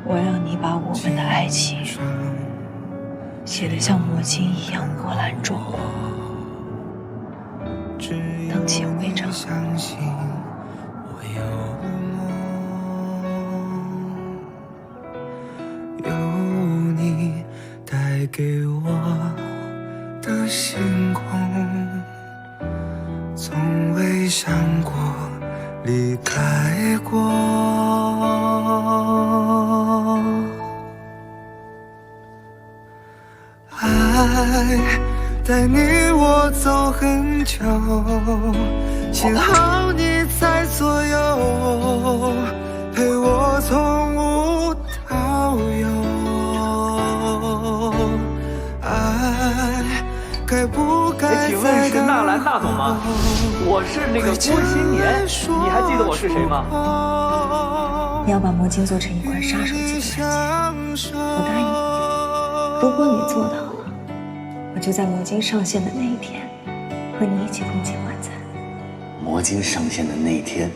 我让你把我们的爱情写得像魔镜一样波澜壮阔，当前为证。有你带给我的星空，从未想过离开过。爱带你我走很久，幸好你在左右，陪我从无到有。爱该不该请问是纳兰大总吗？我是那个郭新年，你还记得我是谁吗？你要把魔镜做成一款杀手级的软件，我答应你。如果你做到了，我就在魔镜上线的那一天，和你一起共进晚餐。魔镜上线的那一天，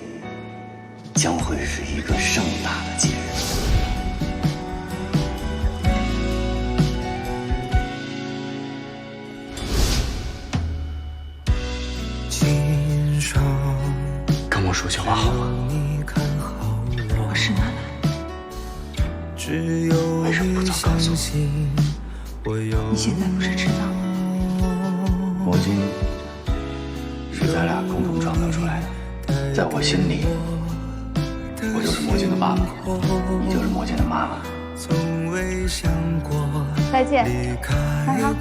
将会是一个盛大的节日。跟我说句话好吗？我是纳兰，为什么不早告诉我？你现在不是知道了？魔镜是咱俩共同创造出来的，在我心里，我就是魔镜的爸爸，你就是魔镜的妈妈。再见，安好。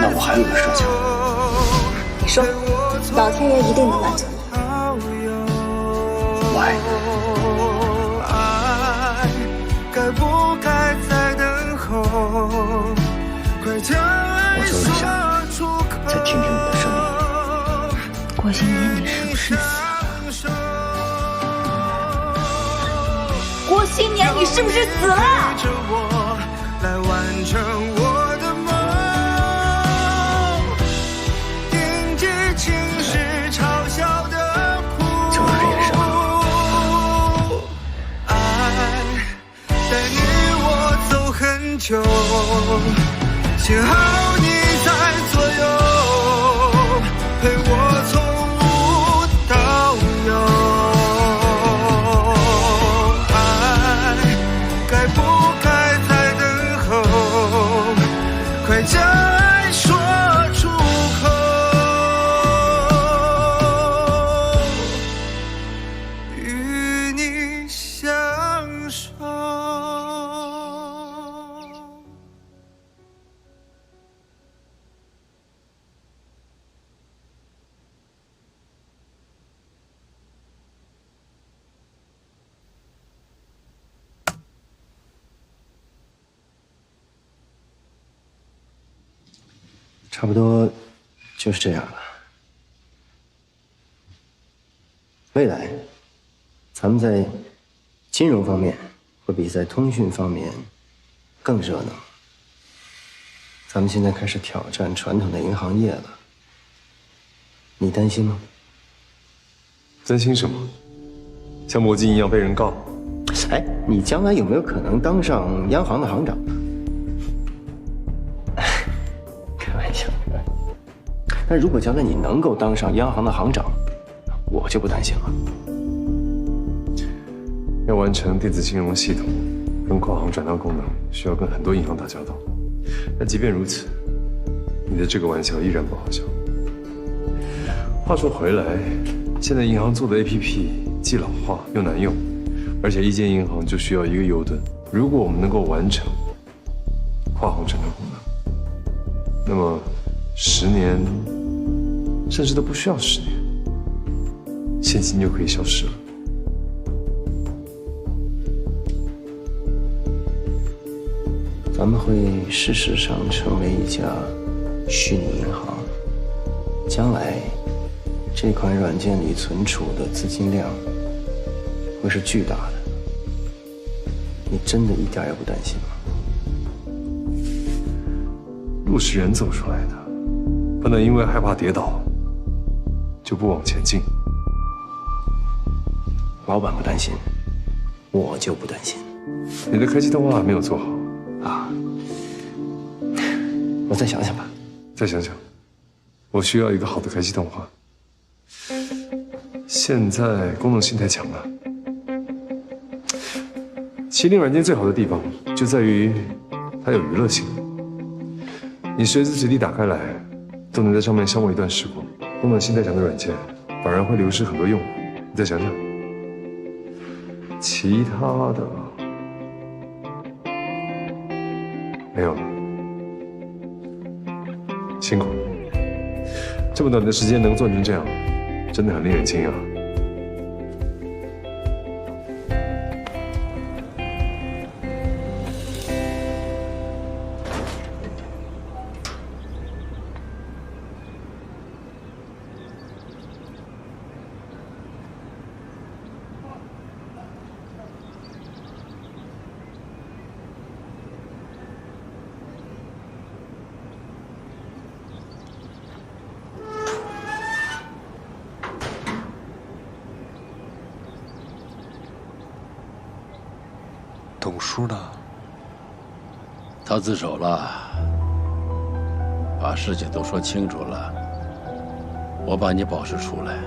那我还有个奢求。你说，老天爷一定能满足你。我爱你。我就是想再听听你的声音。郭新年，你是不是死了？郭新年，你是不是死了？就是这件事。幸好你在左右，陪我从无到有。爱该不该再等候？快将爱说出口。与你相守。差不多就是这样了。未来，咱们在金融方面会比在通讯方面更热闹。咱们现在开始挑战传统的银行业了，你担心吗？担心什么？像魔镜一样被人告？哎，你将来有没有可能当上央行的行长呢？开玩笑。但如果将来你能够当上央行的行长，我就不担心了。要完成电子金融系统跟跨行转账功能，需要跟很多银行打交道。但即便如此，你的这个玩笑依然不好笑。话说回来，现在银行做的 APP 既老化又难用，而且一间银行就需要一个邮盾。如果我们能够完成跨行转账功能，那么10年甚至都不需要10年，现金就可以消失了。咱们会事实上成为一家虚拟银行，将来这款软件里存储的资金量会是巨大的。你真的一点也不担心吗？路是人走出来的，不能因为害怕跌倒就不往前进。老板不担心，我就不担心。你的开机动画还没有做好啊，我再想想吧。再想想，我需要一个好的开机动画。现在功能性太强了。麒麟软件最好的地方就在于它有娱乐性，你随时随地打开来，都能在上面消磨一段时光。功能性太强的软件反而会流失很多用户。你再想想，其他的没有了。辛苦了，这么短的时间能做成这样，真的很令人惊讶。董叔呢？他自首了，把事情都说清楚了。我把你保释出来。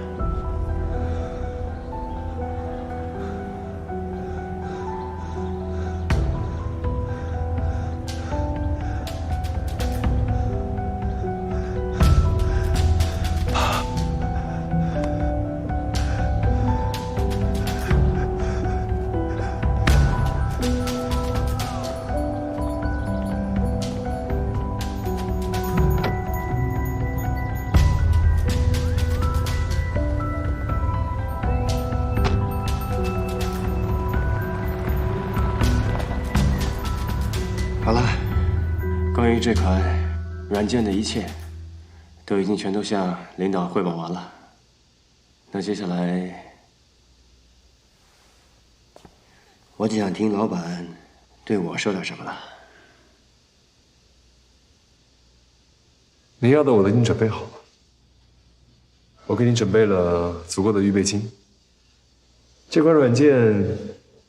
好了，关于这款软件的一切，都已经全都向领导汇报完了。那接下来，我就想听老板对我说点什么了。你要的我都已经准备好了，我给你准备了足够的预备金。这款软件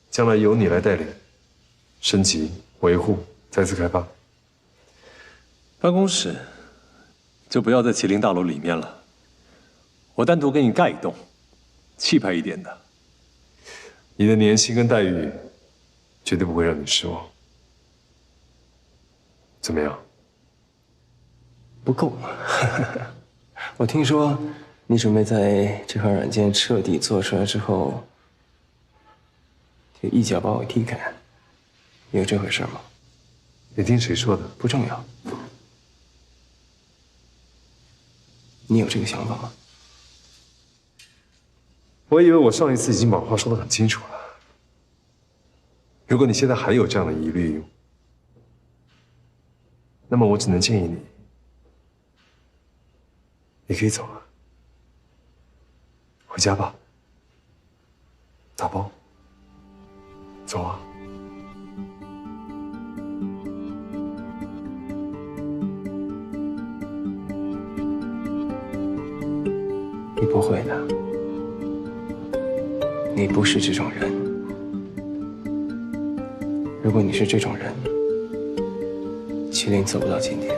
将来由你来带领，升级、维护、再次开发。办公室就不要在麒麟大楼里面了，我单独给你盖一栋，气派一点的。你的年薪跟待遇绝对不会让你失望。怎么样？不够。我听说你准备在这款软件彻底做出来之后，就一脚把我踢开，有这回事吗？你听谁说的？不重要。你有这个想法吗？我以为我上一次已经把话说得很清楚了。如果你现在还有这样的疑虑，那么我只能建议你，你可以走了，回家吧，打包，走啊。你不会的，你不是这种人。如果你是这种人，麒麟走不到今天。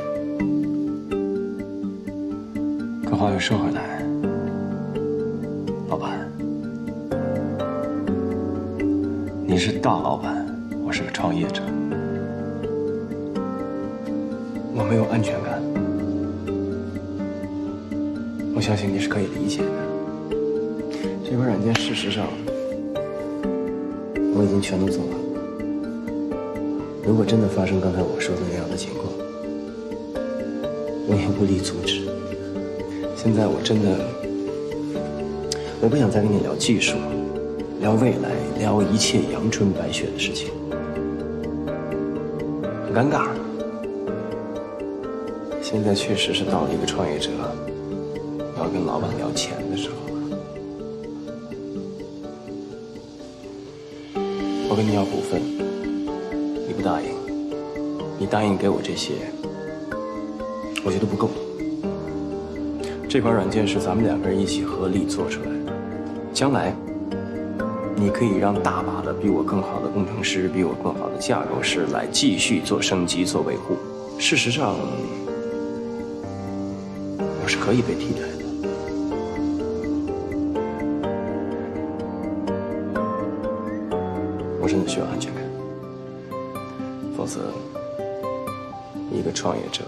可话又说回来，老板，你是大老板，我是个创业者，我没有安全感。我相信你是可以理解的。这款软件事实上我已经全都做完了。如果真的发生刚才我说的那样的情况，我也无力阻止。现在我真的，我不想再跟你聊技术，聊未来，聊一切阳春白雪的事情，很尴尬。现在确实是到了一个创业者要跟老板聊钱的时候了。我跟你要股份，你不答应，你答应给我这些，我觉得不够。这款软件是咱们2个人一起合力做出来的，将来你可以让大把的比我更好的工程师、比我更好的架构师来继续做升级、做维护。事实上，我是可以被替代的。我真的需要安全感，否则，一个创业者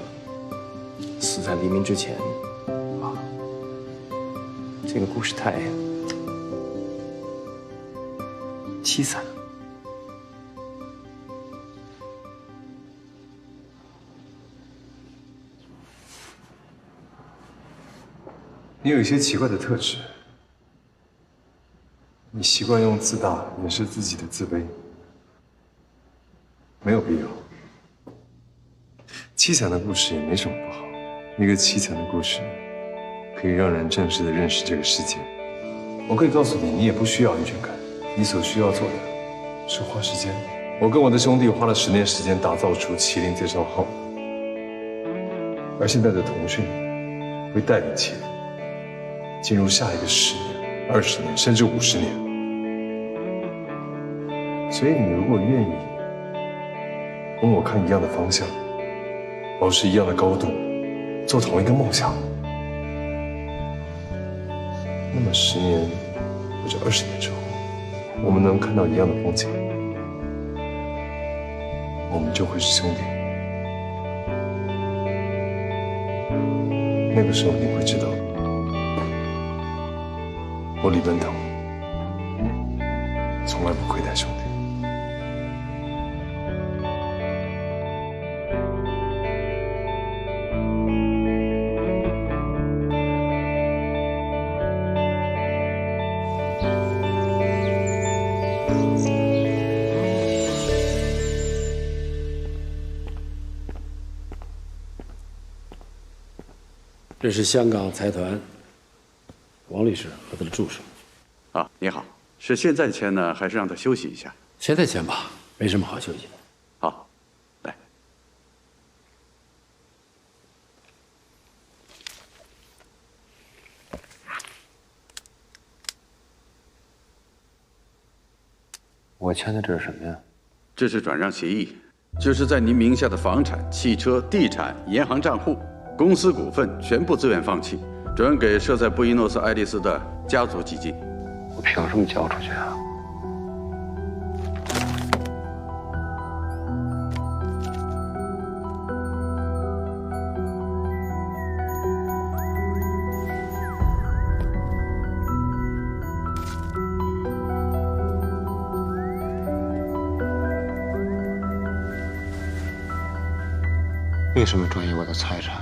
死在黎明之前，啊，这个故事太凄惨。你有一些奇怪的特质，你习惯用自大掩饰自己的自卑，没有必要。凄惨的故事也没什么不好，一个凄惨的故事可以让人正式的认识这个世界。我可以告诉你，你也不需要安全感，你所需要做的是花时间。我跟我的兄弟花了10年时间打造出麒麟介绍号，而现在的腾讯会带领麒麟进入下一个10年、20年，甚至50年。所以你如果愿意跟我看一样的方向，保持一样的高度，做同一个梦想，那么10年或者20年之后，我们能看到一样的风景，我们就会是兄弟。那个时候你会知道，我李奔腾从来不亏待兄弟。这是香港财团王律师和他的助手。啊，你好，是现在签呢，还是让他休息一下？现在签吧，没什么好休息的。好，来。我签的这是什么呀？这是转让协议，就是在您名下的房产、汽车、地产、银行账户、公司股份全部自愿放弃，转给设在布宜诺斯艾利斯的家族基金。我凭什么交出去啊？为什么转移我的财产？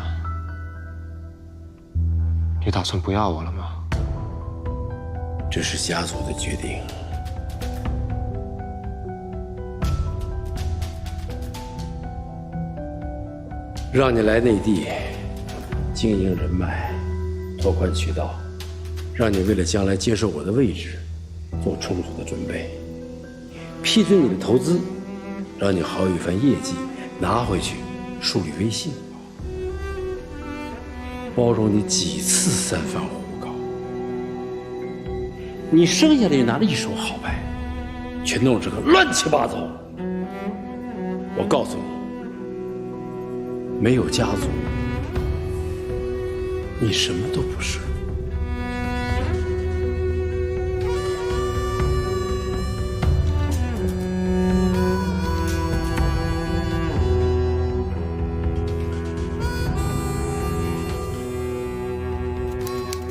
你打算不要我了吗？这是家族的决定。让你来内地经营人脉，拓宽渠道，让你为了将来接受我的位置做充足的准备，批准你的投资，让你好有一番业绩拿回去树立威信，包容你几次三番胡搞，你剩下的也拿了一手好牌，却弄成个乱七八糟。我告诉你，没有家族，你什么都不是。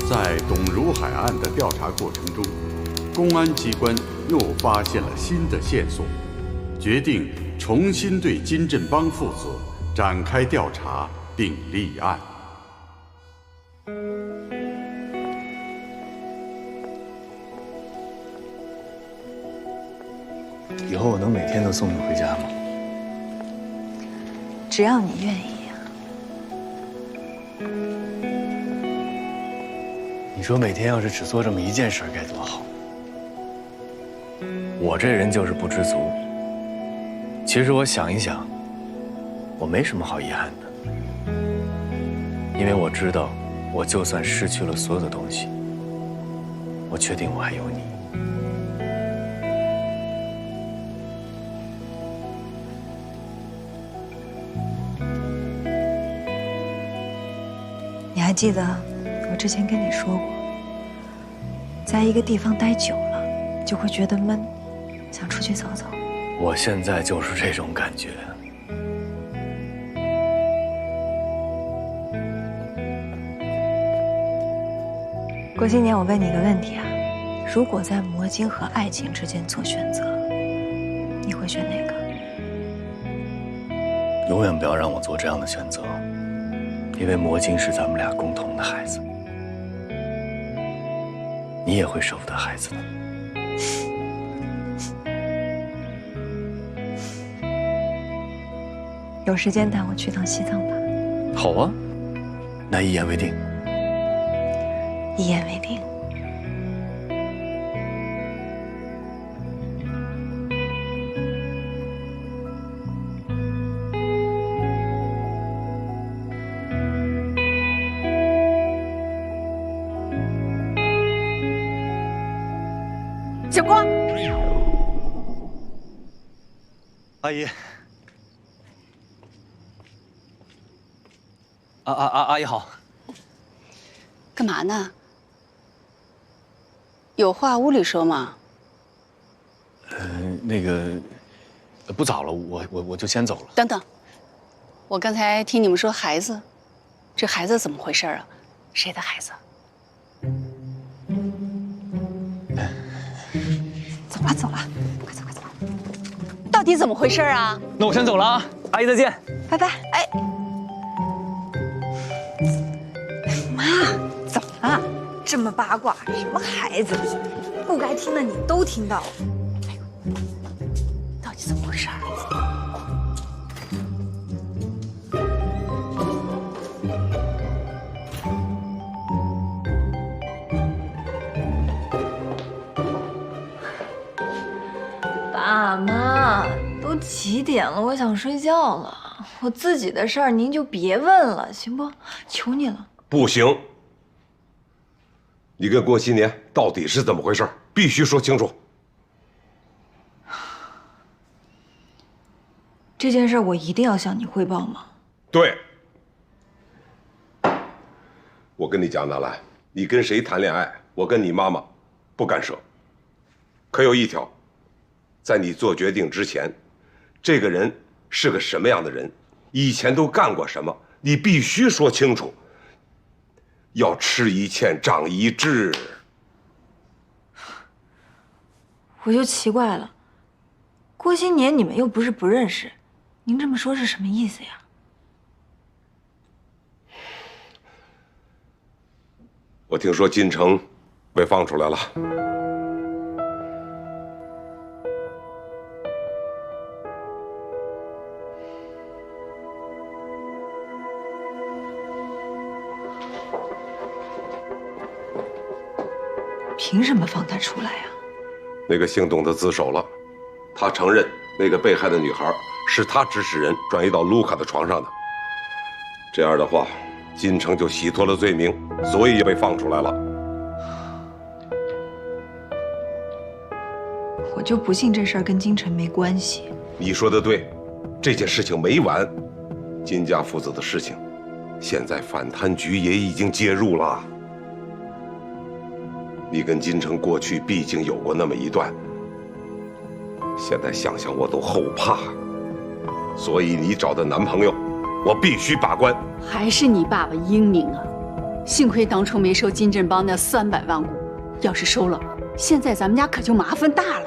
在董如海案的调查过程中，公安机关又发现了新的线索，决定重新对金振邦父子展开调查并立案。以后我能每天都送你回家吗？只要你愿意。你说每天要是只做这么一件事该多好。我这人就是不知足。其实我想一想，我没什么好遗憾的，因为我知道我就算失去了所有的东西，我确定我还有你。你还记得我之前跟你说过，在一个地方待久了，就会觉得闷，想出去走走。我现在就是这种感觉。郭新年，我问你个问题啊，如果在魔晶和爱情之间做选择，你会选哪个？永远不要让我做这样的选择，因为魔晶是咱们俩共同的孩子，你也会舍不得孩子的。有时间带我去趟西藏吧。好啊，那一言为定。一言为定。小郭，阿姨，阿姨好。干嘛呢？有话屋里说吗？那个，不早了，我就先走了。等等，我刚才听你们说孩子，这孩子怎么回事啊？谁的孩子？走了走了，快走快走！到底怎么回事啊？那我先走了啊，阿姨再见。拜拜。哎，妈，怎么了？这么八卦，什么孩子？不该听的你都听到了。哎呦，到底怎么回事？爸妈，都几点了？我想睡觉了。我自己的事儿您就别问了，行不？求你了。不行。你跟郭新年到底是怎么回事？必须说清楚。这件事我一定要向你汇报吗？对。我跟你讲，纳兰，你跟谁谈恋爱，我跟你妈妈不干涉。可有一条，在你做决定之前，这个人是个什么样的人，以前都干过什么，你必须说清楚。要吃一堑，长一智。我就奇怪了，郭新年你们又不是不认识，您这么说是什么意思呀？我听说金城被放出来了。凭什么放他出来呀？那个姓董的自首了，他承认那个被害的女孩是他指使人转移到卢卡的床上的。这样的话，金城就洗脱了罪名，所以也被放出来了。我就不信这事儿跟金城没关系。你说的对，这件事情没完，金家父子的事情，现在反贪局也已经介入了。你跟金城过去毕竟有过那么一段，现在想想我都后怕。所以你找的男朋友，我必须把关。还是你爸爸英明啊！幸亏当初没收金振邦那300万股，要是收了，现在咱们家可就麻烦大了。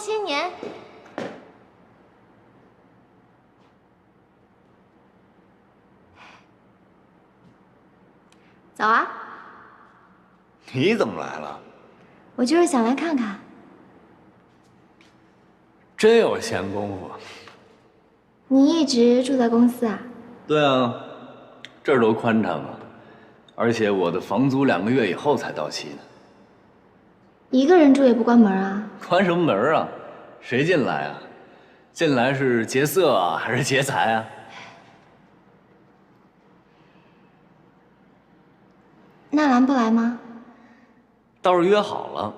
新年。早啊！你怎么来了？我就是想来看看。真有闲工夫。你一直住在公司啊？对啊，这儿多宽敞啊！而且我的房租2个月以后才到期呢。一个人住也不关门啊？关什么门啊？谁进来啊？进来是劫色啊，还是劫财啊？纳兰不来吗？倒是约好了，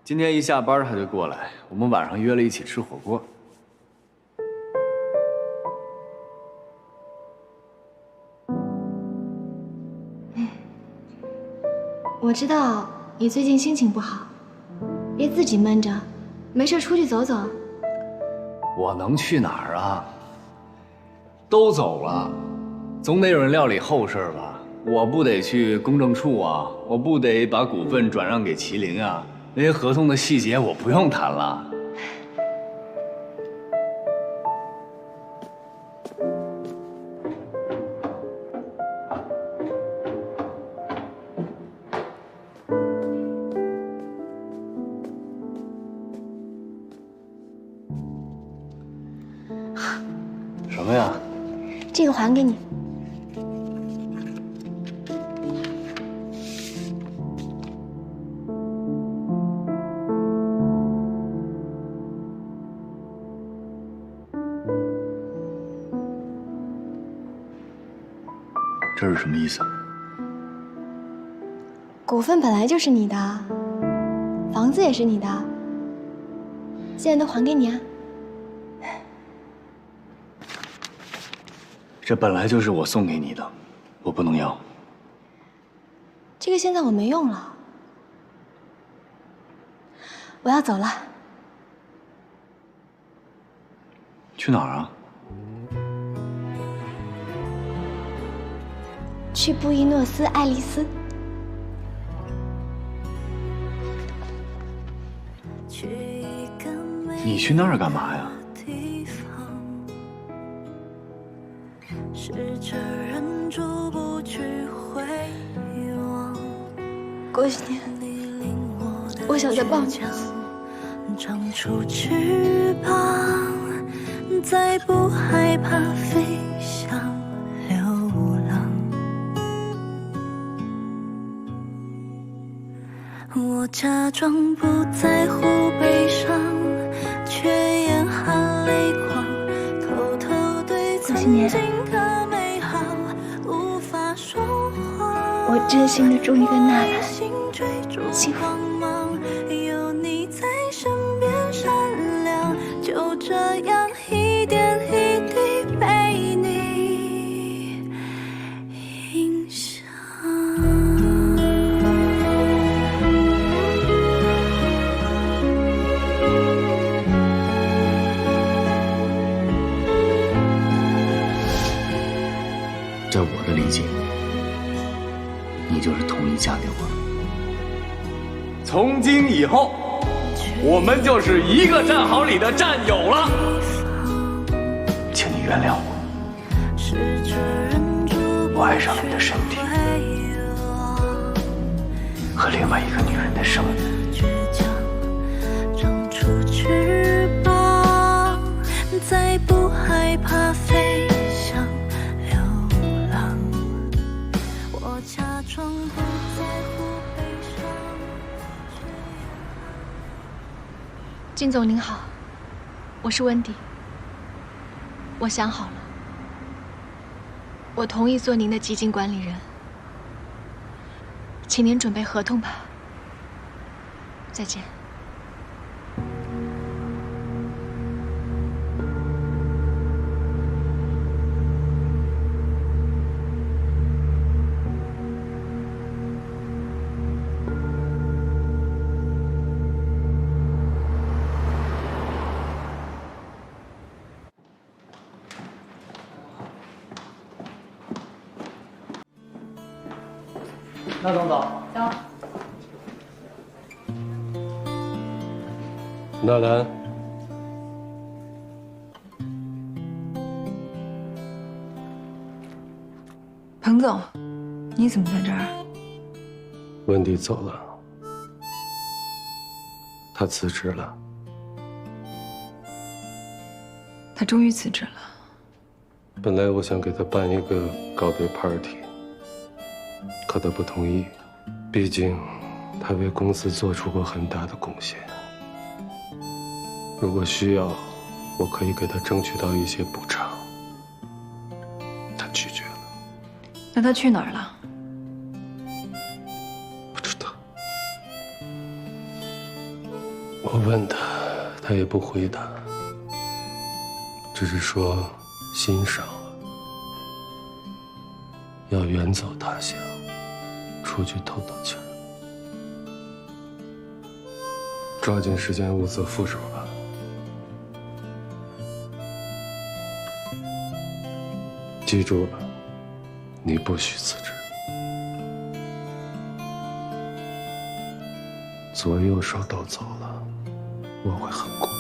今天一下班他就过来，我们晚上约了一起吃火锅。我知道你最近心情不好，别自己闷着，没事出去走走。我能去哪儿啊？都走了，总得有人料理后事吧？我不得去公证处啊？我不得把股份转让给麒麟啊？那些合同的细节我不用谈了。什么呀？这个还给你。这是什么意思？股份本来就是你的，房子也是你的，现在都还给你啊。这本来就是我送给你的，我不能要。这个现在我没用了，我要走了。去哪儿啊？去布宜诺斯艾利斯。你去那儿干嘛呀？郭新年，我想再抱你一次。长出翅膀，再不害怕飞翔流浪。我假装不在乎悲伤，却眼含泪光，偷偷对曾经的美好无法说谎。我真心的祝你跟娜兰幸福。有你在身边闪亮，就这样一点一滴被你影响。在我的理解，你就是同意嫁给我。从今以后，我们就是一个战壕里的战友了。请你原谅我，我爱上了你的身体和另外一个女人的生命。长出翅膀，再不害怕飞翔流浪。我假装不在乎悲伤。金总您好，我是温迪。我想好了，我同意做您的基金管理人，请您准备合同吧。再见。那总走。走。纳兰，彭总，你怎么在这儿？温迪走了，他辞职了。他终于辞职了。本来我想给他办一个告别 party， 可他不同意，毕竟他为公司做出过很大的贡献。如果需要，我可以给他争取到一些补偿。他拒绝了。那他去哪儿了？不知道。我问他，他也不回答，只是说心伤了，要远走他乡，出去透透气儿。抓紧时间物色副手吧。记住了，你不许辞职。左右手都走了，我会很孤单。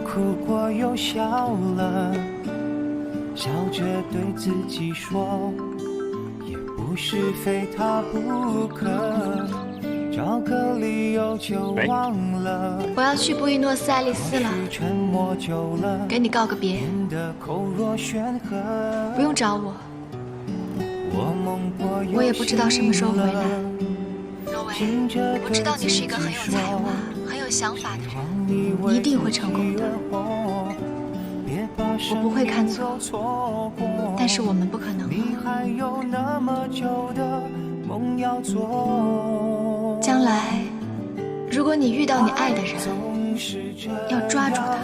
哭过又笑了，笑着对自己说，也不是非他不可，找个理由就忘了。我要去布宜诺斯艾利斯了，沉默久了，给你告个别，不用找我，我也不知道什么时候回来。若薇，我知道你是一个很有才华、很有想法的人，你一定会成功的。我不会看错，但是我们不可能了。将来，如果你遇到你爱的人，要抓住他，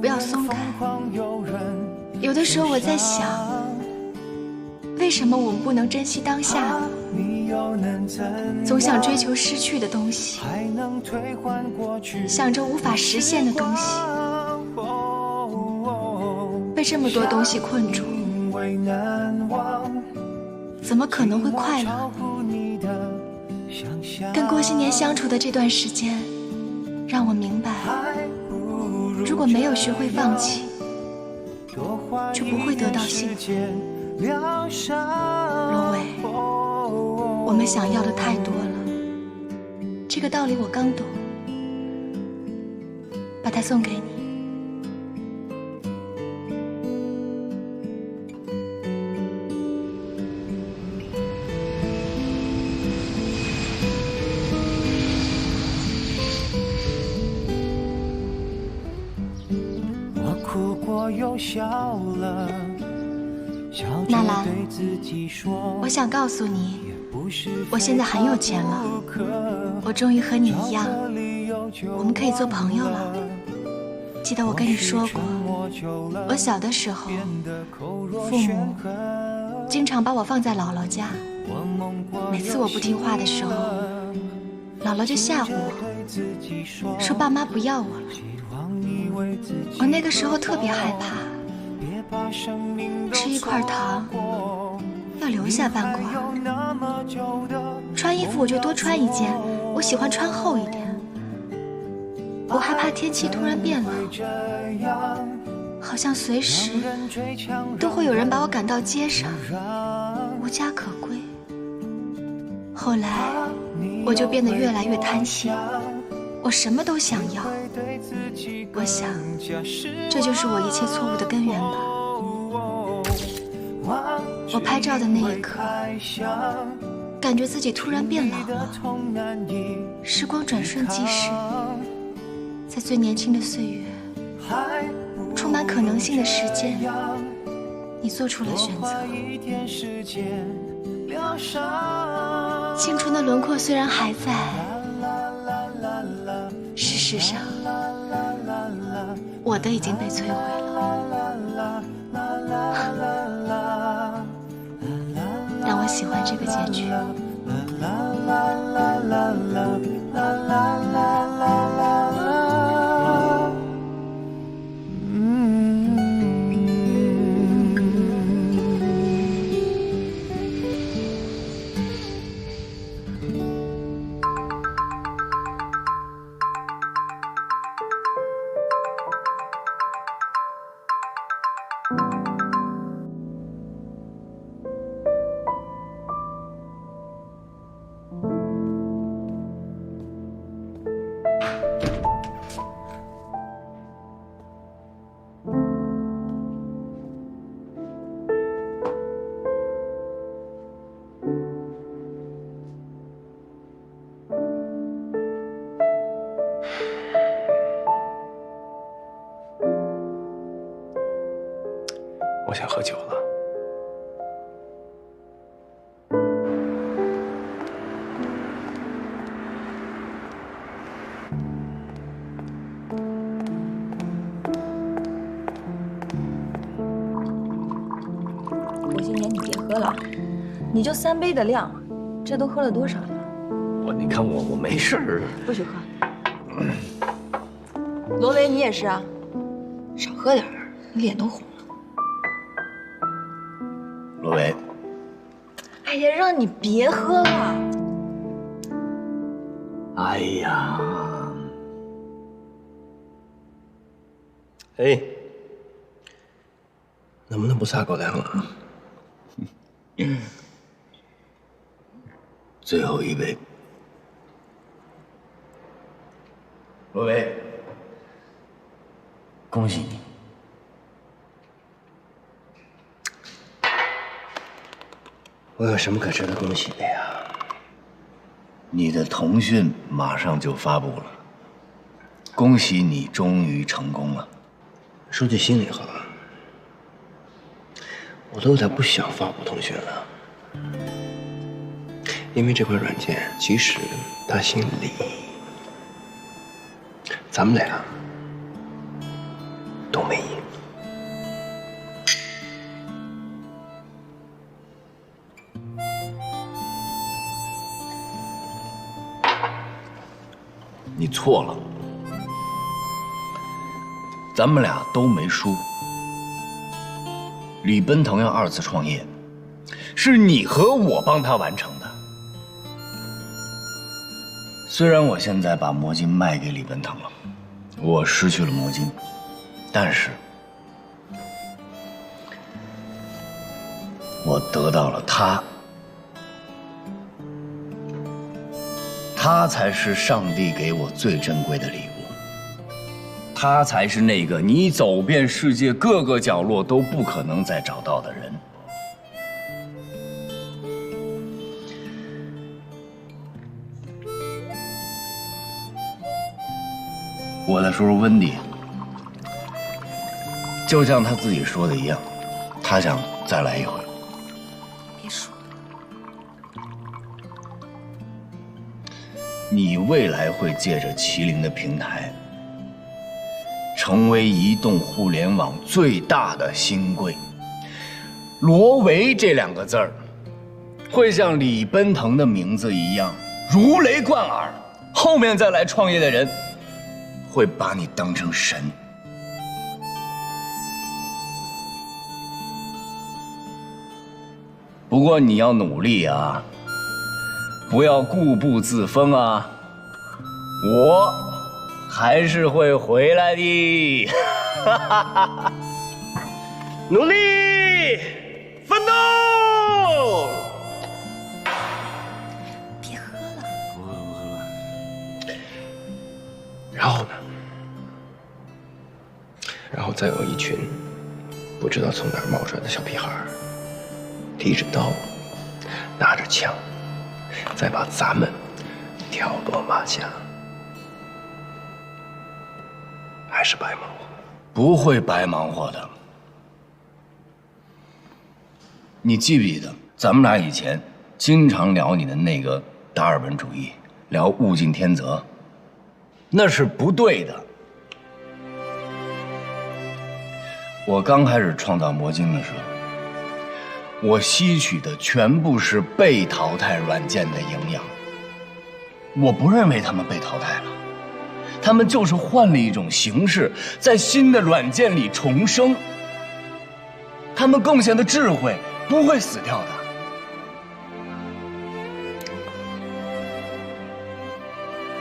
不要松开。有的时候我在想，为什么我们不能珍惜当下呢？总想追求失去的东西，想着无法实现的东西，被这么多东西困住，怎么可能会快乐？跟郭新年相处的这段时间，让我明白，如果没有学会放弃，就不会得到幸福。罗伟，我们想要的太多了，这个道理我刚懂，把它送给你。我哭过又笑了，纳兰，我想告诉你，我现在很有钱了，我终于和你一样，我们可以做朋友了。记得我跟你说过，我小的时候，父母经常把我放在姥姥家，每次我不听话的时候，姥姥就吓唬我，说爸妈不要我了。我那个时候特别害怕，吃一块糖要留下半块，穿衣服我就多穿一件，我喜欢穿厚一点。我害怕天气突然变冷，好像随时都会有人把我赶到街上，无家可归。后来我就变得越来越贪心，我什么都想要。我想，这就是我一切错误的根源吧。我拍照的那一刻，感觉自己突然变老了。时光转瞬即逝，在最年轻的岁月，充满可能性的时间，你做出了选择。青春的轮廓虽然还在，事实上，我的已经被摧毁了。但我喜欢这个结局。我想喝酒了。我今年你别喝了，你就3杯的量，这都喝了多少了？你看我没事儿。不许喝。罗维，你也是啊，少喝点儿，你脸都红了。罗维，哎呀，让你别喝了。哎呀，哎，能不能不撒狗粮了？最后一杯。罗维，恭喜你。我有什么可值得恭喜的呀？你的童讯马上就发布了，恭喜你终于成功了。说句心里话，我都有点不想发布童讯了，因为这款软件，即使他姓李，咱们俩都没赢。你错了，咱们俩都没输。李奔腾要2次创业，是你和我帮他完成的。虽然我现在把魔晶卖给李奔腾了，我失去了魔晶，但是我得到了他。他才是上帝给我最珍贵的礼物，他才是那个你走遍世界各个角落都不可能再找到的人。我的叔叔温迪，就像他自己说的一样，他想再来一回。别说。你未来会借着麒麟的平台，成为移动互联网最大的新贵。罗维这2个字儿，会像李奔腾的名字一样如雷贯耳。后面再来创业的人，会把你当成神。不过你要努力啊，不要固步自封啊！我还是会回来的，努力奋斗。别喝了。不喝了。然后呢？然后再有一群不知道从哪儿冒出来的小屁孩，提着刀，拿着枪，再把咱们挑落马下，还是白忙活？不会白忙活的。你记不记得咱们俩以前经常聊你的那个达尔文主义，聊物竞天择，那是不对的。我刚开始创造魔晶的时候，我吸取的全部是被淘汰软件的营养。我不认为他们被淘汰了，他们就是换了一种形式，在新的软件里重生。他们贡献的智慧不会死掉的。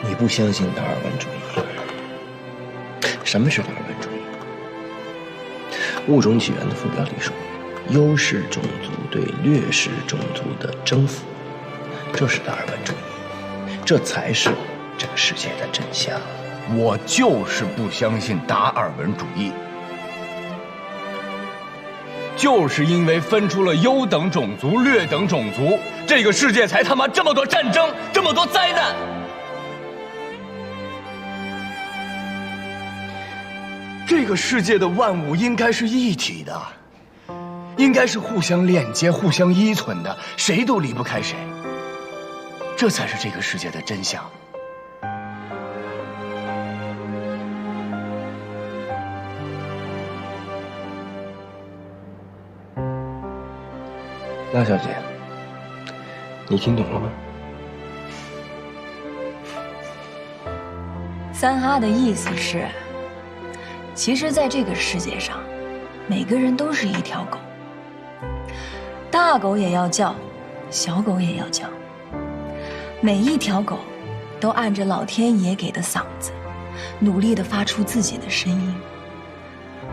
你不相信达尔文主义？什么是达尔文主义？物种起源的副标题说，优势种族对劣势种族的征服，这是达尔文主义，这才是这个世界的真相。我就是不相信达尔文主义，就是因为分出了优等种族、劣等种族，这个世界才他妈这么多战争，这么多灾难。这个世界的万物应该是一体的，应该是互相链接、互相依存的，谁都离不开谁。这才是这个世界的真相。那小姐，你听懂了吗？3A的意思是，其实在这个世界上，每个人都是一条狗，大狗也要叫，小狗也要叫，每一条狗都按着老天爷给的嗓子，努力地发出自己的声音，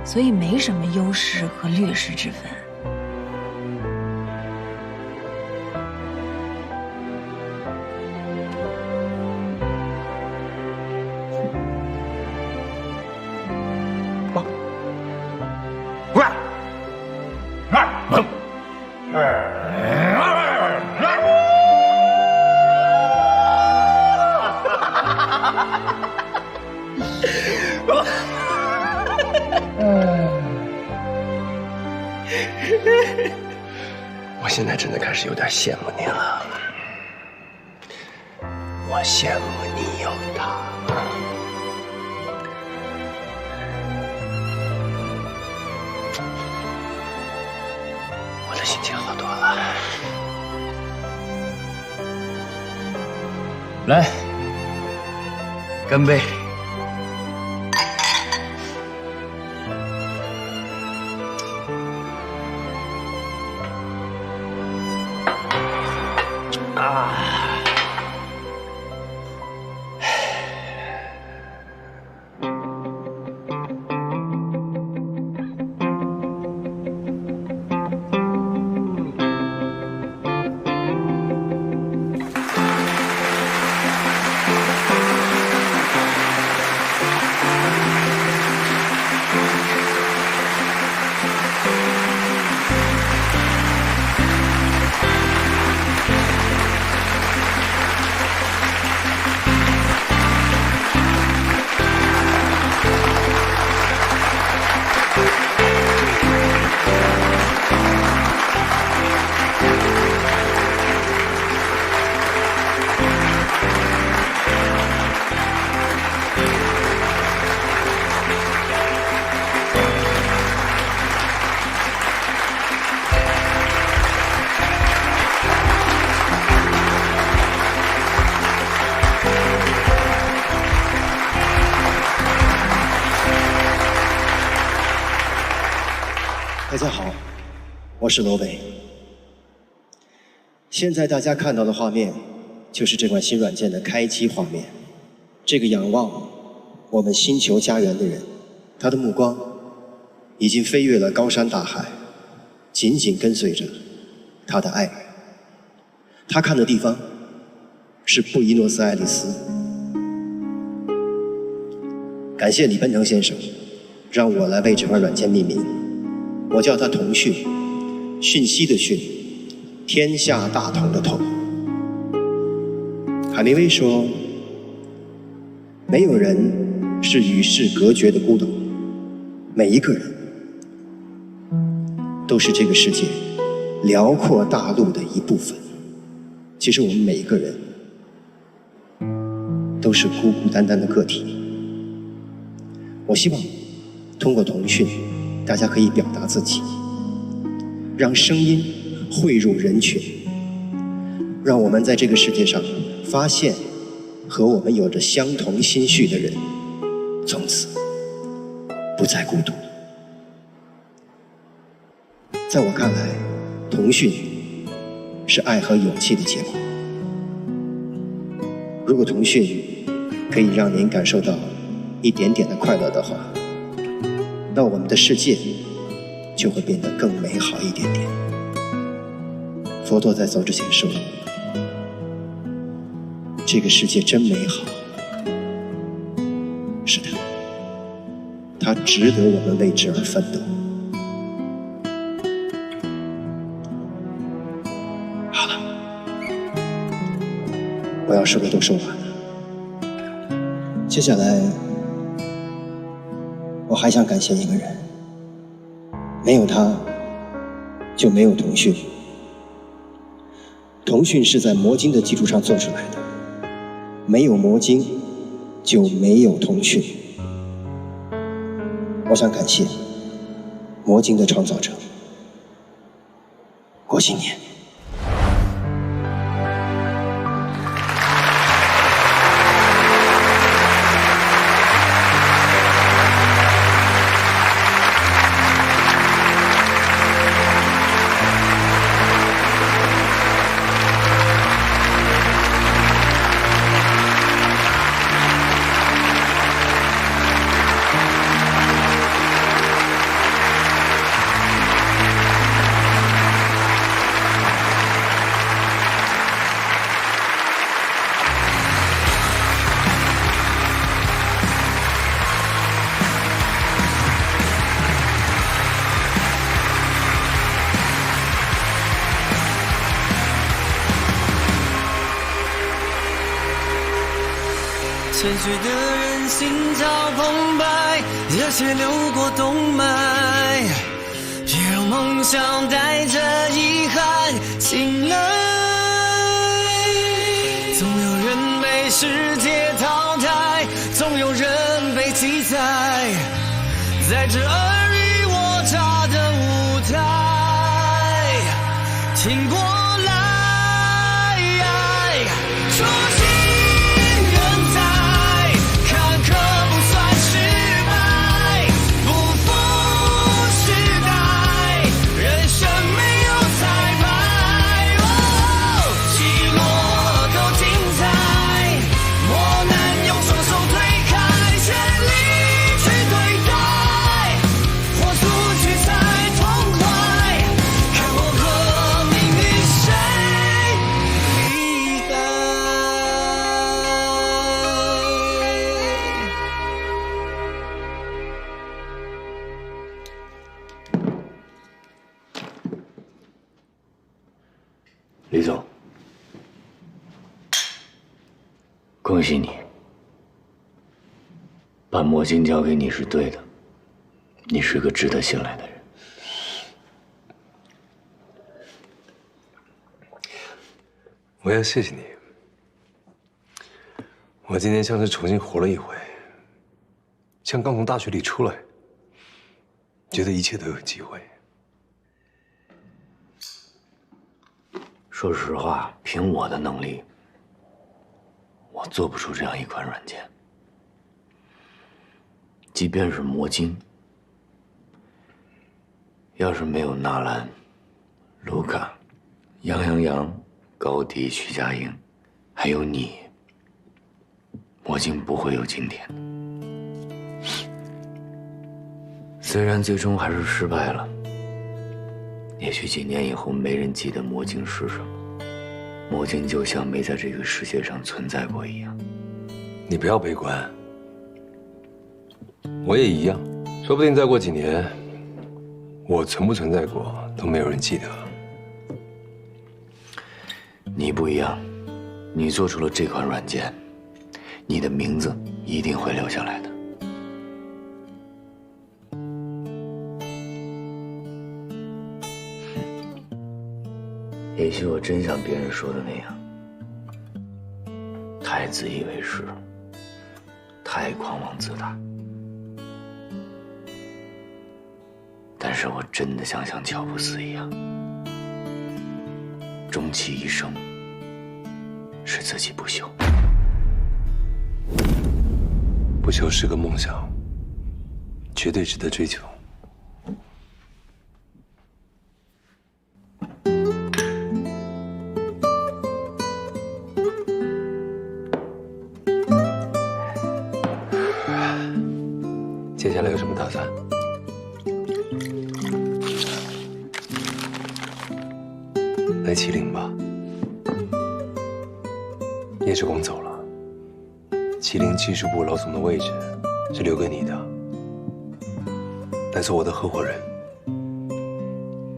所以没什么优势和劣势之分。我现在真的开始有点羡慕你了，我羡慕你有他。我的心情好多了。来，干杯！大家好，我是罗伟。现在大家看到的画面，就是这款新软件的开机画面。这个仰望我们星球家园的人，他的目光已经飞越了高山大海，紧紧跟随着他的爱。他看的地方是布宜诺斯艾利斯。感谢李奔腾先生，让我来为这款软件命名。我叫它童讯，讯息的讯，天下大同的同。海明威说，没有人是与世隔绝的孤岛，每一个人都是这个世界辽阔大陆的一部分。其实我们每一个人都是孤孤单单的个体。我希望通过童讯，大家可以表达自己，让声音汇入人群，让我们在这个世界上发现和我们有着相同心绪的人，从此不再孤独。在我看来，童讯是爱和勇气的结果。如果童讯可以让您感受到一点点的快乐的话，那我们的世界就会变得更美好一点点。佛陀在走之前说，这个世界真美好。是的，它值得我们为之而奋斗。好了，我要说的都说完了。接下来，我还想感谢一个人，没有他，就没有童讯。童讯是在魔晶的基础上做出来的，没有魔晶，就没有童讯。我想感谢魔晶的创造者郭新年。沉睡的人心潮澎湃，热血流过动脉，别让梦想带着遗憾醒来。总有人被世界淘汰，总有人被记载，在这尔虞我诈的舞台，挺过来，初心仍在。李总，恭喜你，把魔晶交给你是对的，你是个值得信赖的人。我要谢谢你，我今天像是重新活了一回，像刚从大学里出来，觉得一切都有机会。说实话，凭我的能力，我做不出这样一款软件。即便是魔晶，要是没有纳兰、卢卡、杨洋、高迪、徐佳莹，还有你，魔晶不会有今天。虽然最终还是失败了，也许几年以后没人记得魔晶是什么，魔晶就像没在这个世界上存在过一样。你不要悲观，我也一样，说不定再过几年，我存不存在过都没有人记得。你不一样，你做出了这款软件，你的名字一定会留下来的。也许我真像别人说的那样，太自以为是，太狂妄自大。但是我真的想像乔布斯一样，终其一生是自己不朽。不朽是个梦想，绝对值得追求。接下来有什么打算？来麒麟吧。叶志光走了，麒麟技术部老总的位置是留给你的，来做我的合伙人。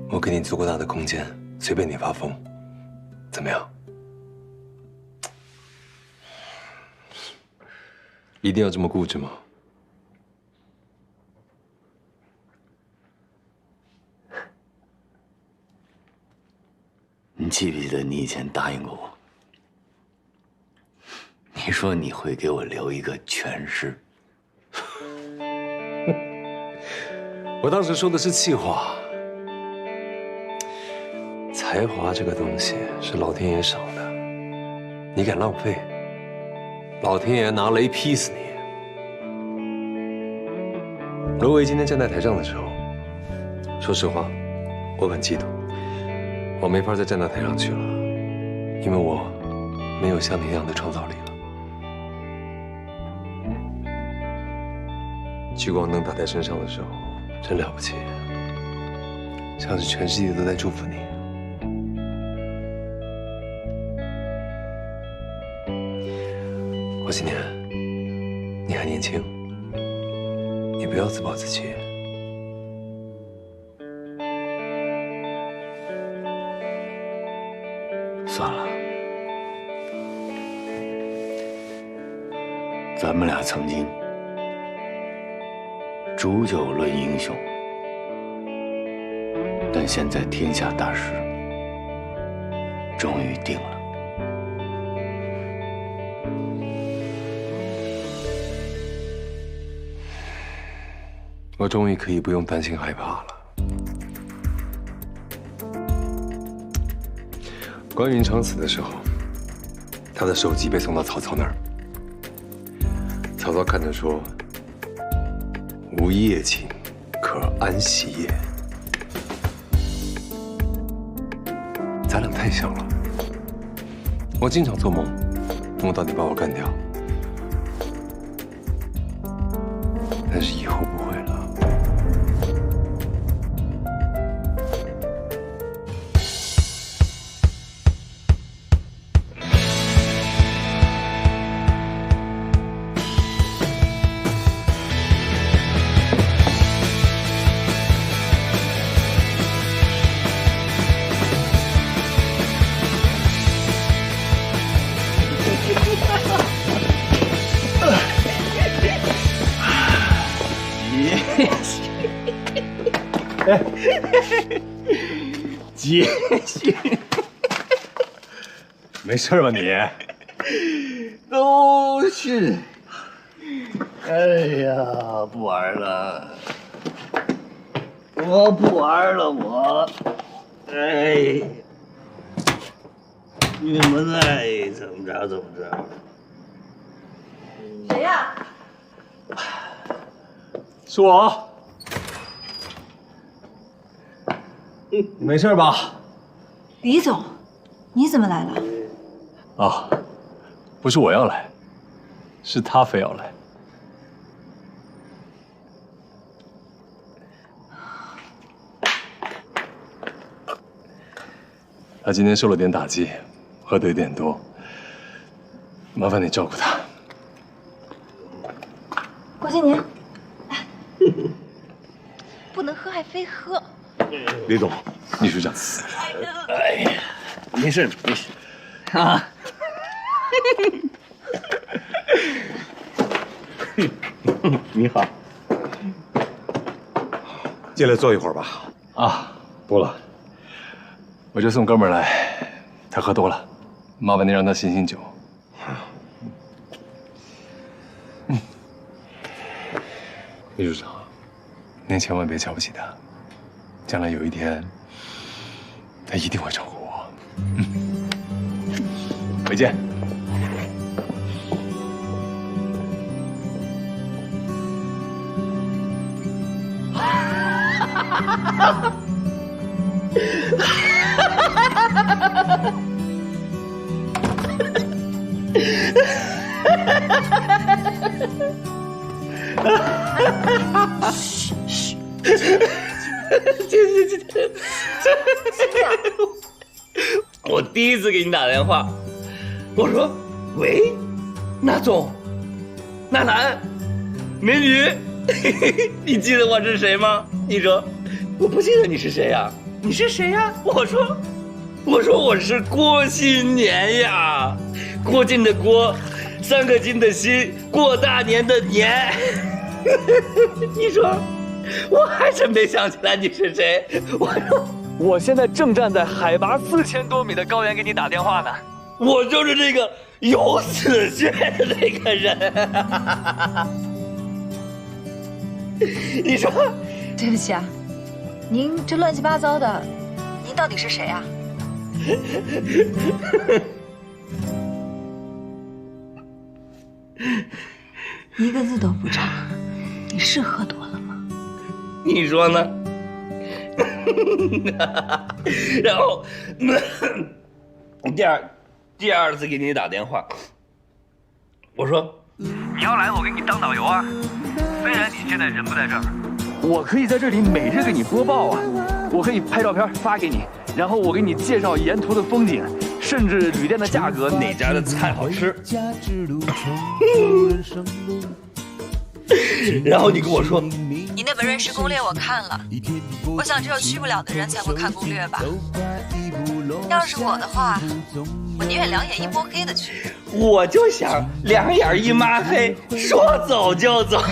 我给你足够大的空间，随便你发疯，怎么样？一定要这么固执吗？你记不记得你以前答应过我？你说你会给我留一个全尸。我当时说的是气话。才华这个东西是老天爷赏的，你敢浪费，老天爷拿雷劈死你。罗维今天站在台上的时候，说实话，我很嫉妒。我没法再站到台上去了，因为我没有像你那样的创造力了。聚光灯打在身上的时候，真了不起，像是全世界都在祝福你。郭新年，你还年轻，你不要自暴自弃。算了，咱们俩曾经煮酒论英雄，但现在天下大势终于定了。我终于可以不用担心害怕了。关云长死的时候，他的首级被送到曹操那儿。曹操看着说：“无夜寝，可安息也。”咱俩太像了。我经常做梦，梦到你把我干掉，但是以后不会了。杰西，没事吧你？都是。哎呀，不玩了，我不玩了，我。哎，你们爱怎么着怎么着。谁呀？是我。你没事吧？李总，你怎么来了？啊，不是我要来，是他非要来。他今天受了点打击，喝得有点多，麻烦你照顾他。郭新年，不能喝还非喝。李总，秘书长。哎呀，没事没事，啊，你好，进来坐一会儿吧。啊，不了，我就送哥们儿来，他喝多了，麻烦您让他醒醒酒。李处长，您千万别瞧不起他，将来有一天，他一定会照顾我。回见。嘘，我第一次给你打电话，我说：“喂，那总，那兰，美女，你记得我是谁吗？”你说：“我不记得你是谁呀？你是谁呀？”我说我是郭新年呀，郭靖的郭，3个金的辛，过大年的年。你说，我还真没想起来你是谁。我现在正站在海拔4000多米的高原给你打电话呢。我就是那个有死穴的那个人。你说，对不起啊，您这乱七八糟的，您到底是谁啊？一个字都不差，你是喝多了吗？你说呢？然后，第二次给你打电话，我说你要来，我给你当导游啊。虽然你现在人不在这儿，我可以在这里每日给你播报啊。我可以拍照片发给你，然后我给你介绍沿途的风景，甚至旅店的价格，哪家的菜好吃。然后你跟我说，你那本瑞士攻略我看了，我想只有去不了的人才会看攻略吧。要是我的话，我宁愿2眼一摸黑的去。我就想2眼一抹黑，说走就走。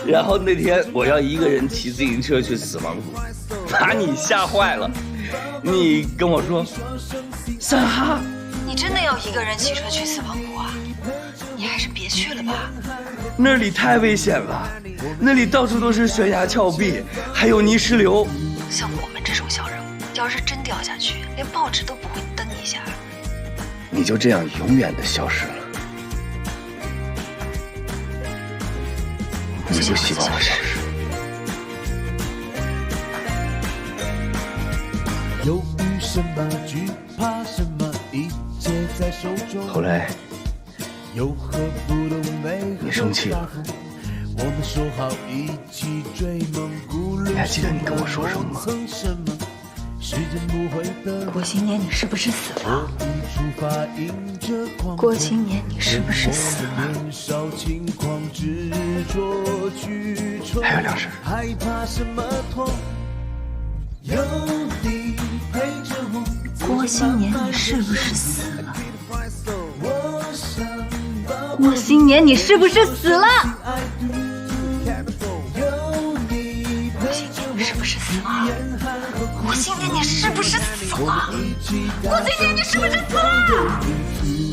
然后那天我要一个人骑自行车去死亡谷，把你吓坏了。你跟我说，三哈，你真的要一个人骑车去死亡谷啊？你还是别去了吧。那里太危险了，那里到处都是悬崖峭壁，还有泥石流。像我们这种小人物，要是真掉下去，连报纸都不会登一下。你就这样永远的消失了。你就希望我消失。后来，你生气了。你还记得你跟我说什么吗？郭新年，你是不是死了？郭新年，你是不是死了？还有2事。郭新年，你是不是死了？郭新年，你是不是死了？郭新年，你是不是死了？郭新年，你是不是死了？郭新年，你是不是死了？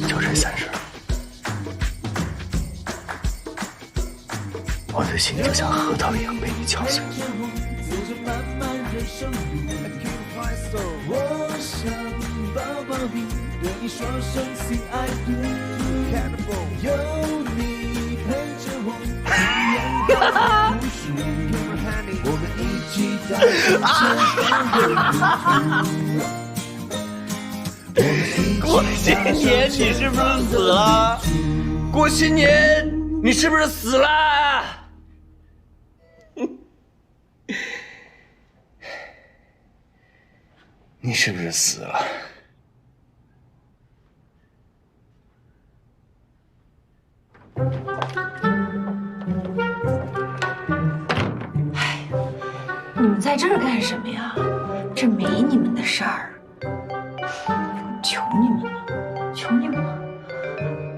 就这3事，我的心就像核桃一样被你敲碎。郭新年，你是不是死了？郭新年，你是不是死了？你是不是死了？你们在这儿干什么呀？这没你们的事儿。我求你们了，求你们了，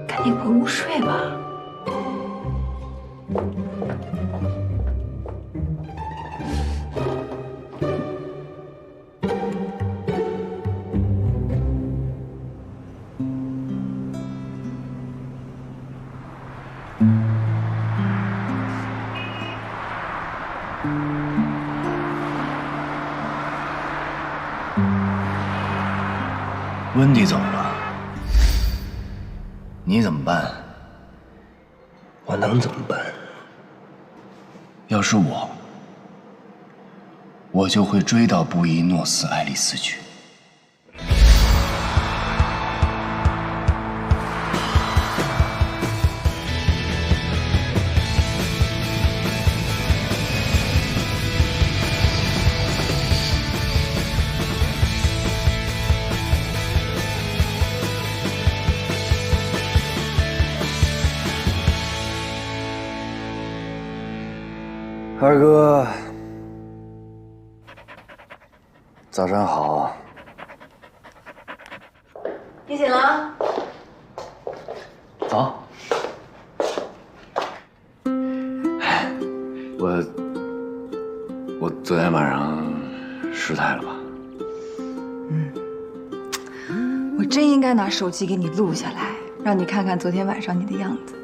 赶紧回屋睡吧。温迪走了，你怎么办？我能怎么办？要是我就会追到布宜诺斯艾利斯去。二哥，早上好。你醒了？早。我昨天晚上失态了吧？我真应该拿手机给你录下来，让你看看昨天晚上你的样子。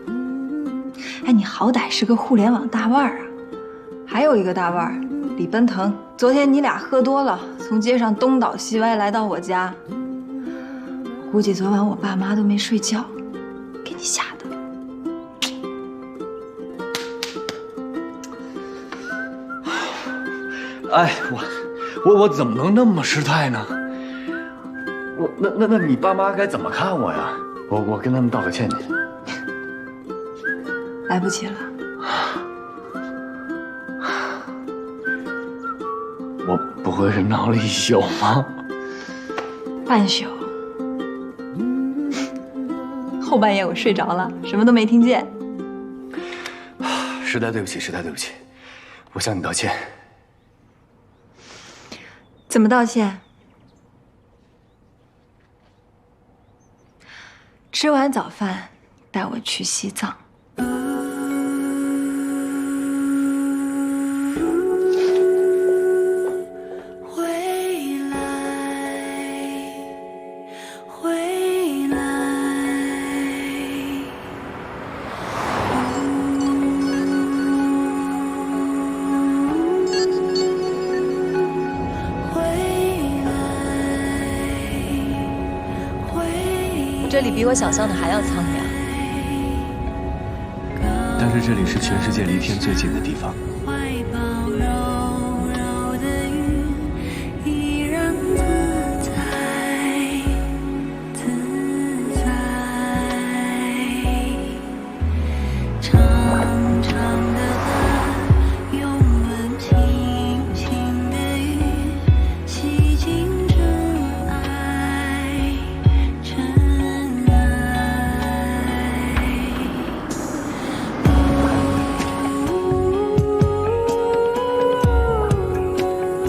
哎，你好歹是个互联网大腕儿啊！还有一个大腕儿李奔腾，昨天你俩喝多了，从街上东倒西歪来到我家，我估计昨晚我爸妈都没睡觉，给你吓的。哎，我怎么能那么失态呢？那你爸妈该怎么看我呀？我跟他们道个歉去。来不及了。我不会是闹了一宿吗？半宿。后半夜我睡着了，什么都没听见。实在对不起，实在对不起，我向你道歉。怎么道歉？吃完早饭，带我去西藏。这里比我想象的还要苍凉，但是这里是全世界离天最近的地方。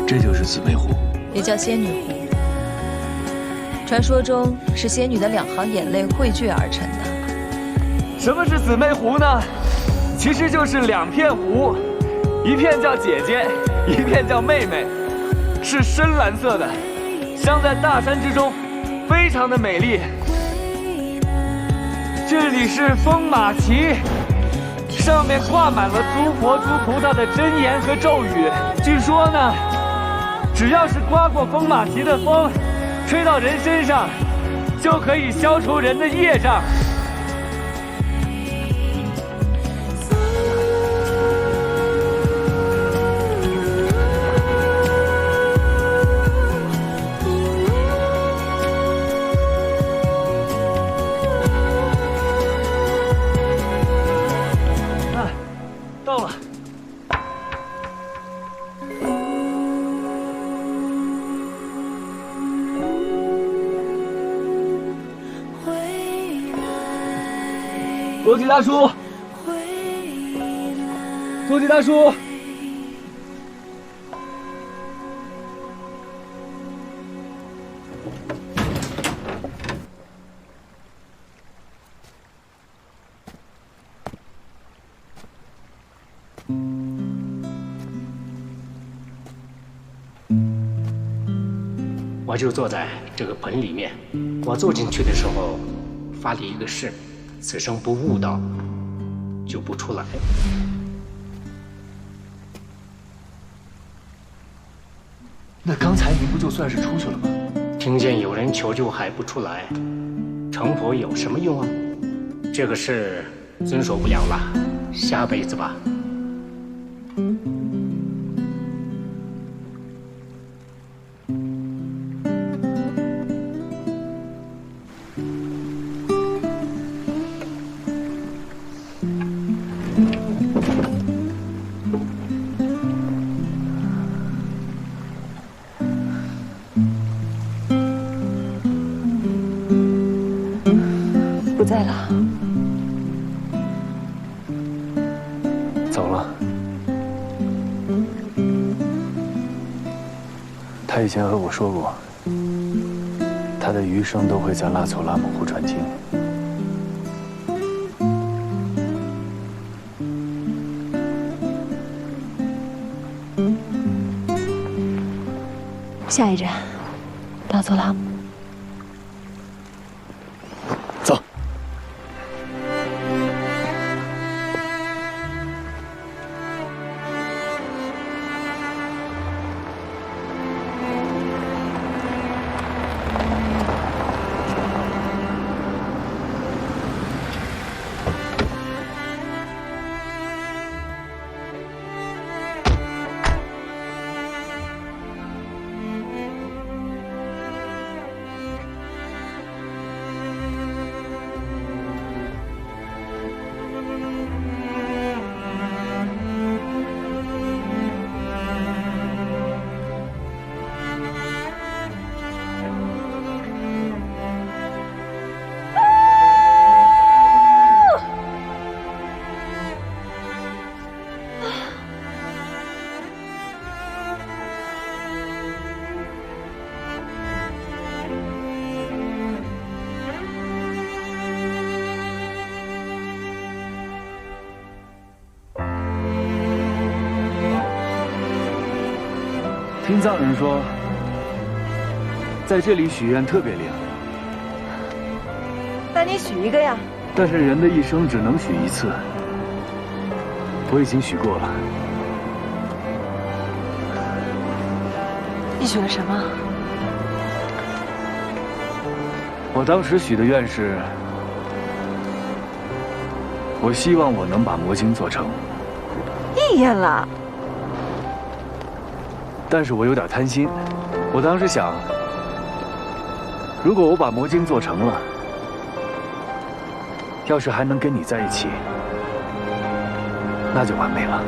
这就是姊妹湖，也叫仙女湖。传说中是仙女的2行眼泪汇聚而成的。什么是姊妹湖呢？其实就是2片湖，一片叫姐姐，一片叫妹妹，是深蓝色的，镶在大山之中，非常的美丽。这里是风马旗，上面挂满了诸佛诸菩萨的真言和咒语。据说呢，只要是刮过风马旗的风，吹到人身上，就可以消除人的业障。到了。罗辑大叔，罗辑大叔，我就坐在这个盆里面。我坐进去的时候，发了一个誓：此生不悟道，就不出来。那刚才您不就算是出去了吗？听见有人求救还不出来，成佛有什么用啊？这个事遵守不了了，下辈子吧。不在了。走了。他以前和我说过，他的余生都会在拉措拉姆湖传经。下一站，拉措拉姆。走。听藏人说，在这里许愿特别灵。那你许一个呀？但是人的一生只能许一次，我已经许过了。你许了什么？我当时许的愿是，我希望我能把魔晶做成。应验了。但是我有点贪心，我当时想，如果我把魔晶做成了，要是还能跟你在一起，那就完美了。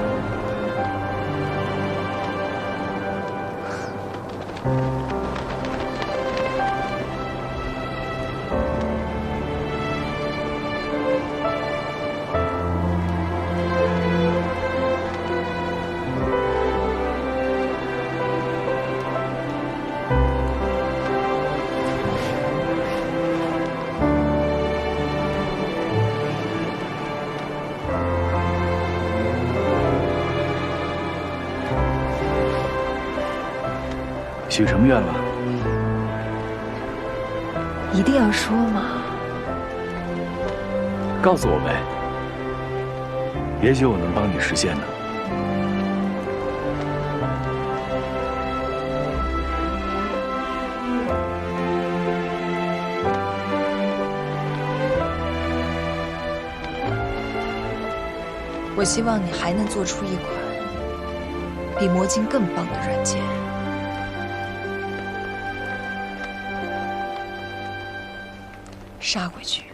许什么愿了？一定要说吗？告诉我呗，也许我能帮你实现呢。我希望你还能做出一款比魔晶更棒的软件。杀回去。